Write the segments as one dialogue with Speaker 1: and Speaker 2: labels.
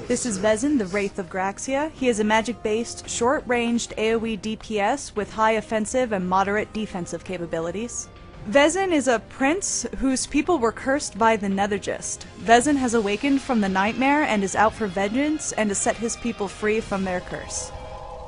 Speaker 1: This is Vezin, the Wraith of Graxia. He is a magic-based, short-ranged AoE DPS with high offensive and moderate defensive capabilities. Vezin is a prince whose people were cursed by the Nethergist. Vezin has awakened from the nightmare and is out for vengeance and to set his people free from their curse.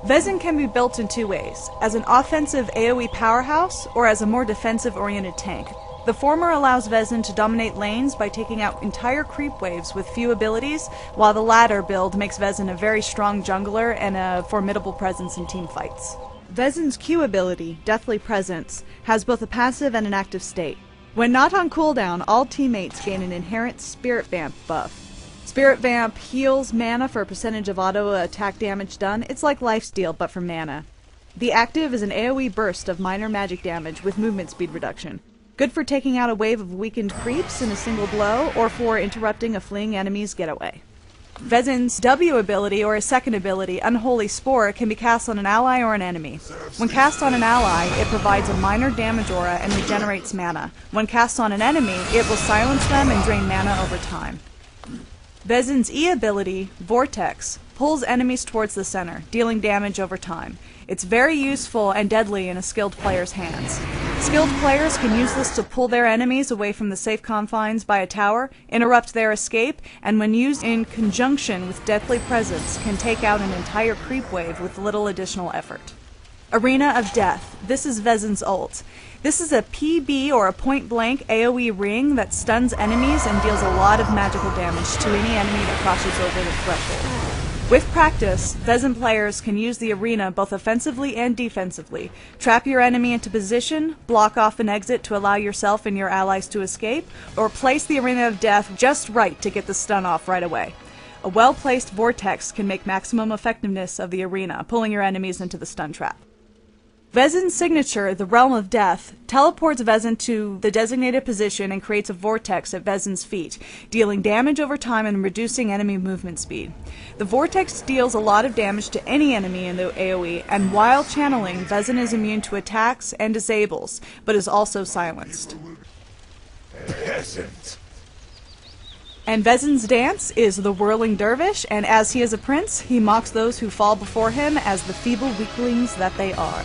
Speaker 1: Vezin can be built in two ways, as an offensive AoE powerhouse or as a more defensive-oriented tank. The former allows Vezin to dominate lanes by taking out entire creep waves with few abilities, while the latter build makes Vezin a very strong jungler and a formidable presence in team fights. Vezin's Q ability, Deathly Presence, has both a passive and an active state. When not on cooldown, all teammates gain an inherent Spirit Vamp buff. Spirit Vamp heals mana for a percentage of auto attack damage done. It's like lifesteal, but for mana. The active is an AoE burst of minor magic damage with movement speed reduction. Good for taking out a wave of weakened creeps in a single blow, or for interrupting a fleeing enemy's getaway. Vezin's W ability, or a second ability, Unholy Spore, can be cast on an ally or an enemy. When cast on an ally, it provides a minor damage aura and regenerates mana. When cast on an enemy, it will silence them and drain mana over time. Vezin's E ability, Vortex, pulls enemies towards the center, dealing damage over time. It's very useful and deadly in a skilled player's hands. Skilled players can use this to pull their enemies away from the safe confines by a tower, interrupt their escape, and when used in conjunction with Deathly Presence, can take out an entire creep wave with little additional effort. Arena of Death. This is Vezin's ult. This is a PB or a point-blank AoE ring that stuns enemies and deals a lot of magical damage to any enemy that crosses over the threshold. With practice, Vezin players can use the arena both offensively and defensively. Trap your enemy into position, block off an exit to allow yourself and your allies to escape, or place the Arena of Death just right to get the stun off right away. A well-placed vortex can make maximum effectiveness of the arena, pulling your enemies into the stun trap. Vezin's signature, the Realm of Death, teleports Vezin to the designated position and creates a vortex at Vezin's feet, dealing damage over time and reducing enemy movement speed. The vortex deals a lot of damage to any enemy in the AoE, and while channeling, Vezin is immune to attacks and disables, but is also silenced.
Speaker 2: Peasant.
Speaker 1: And Vezin's dance is the Whirling Dervish, and as he is a prince, he mocks those who fall before him as the feeble weaklings that they are.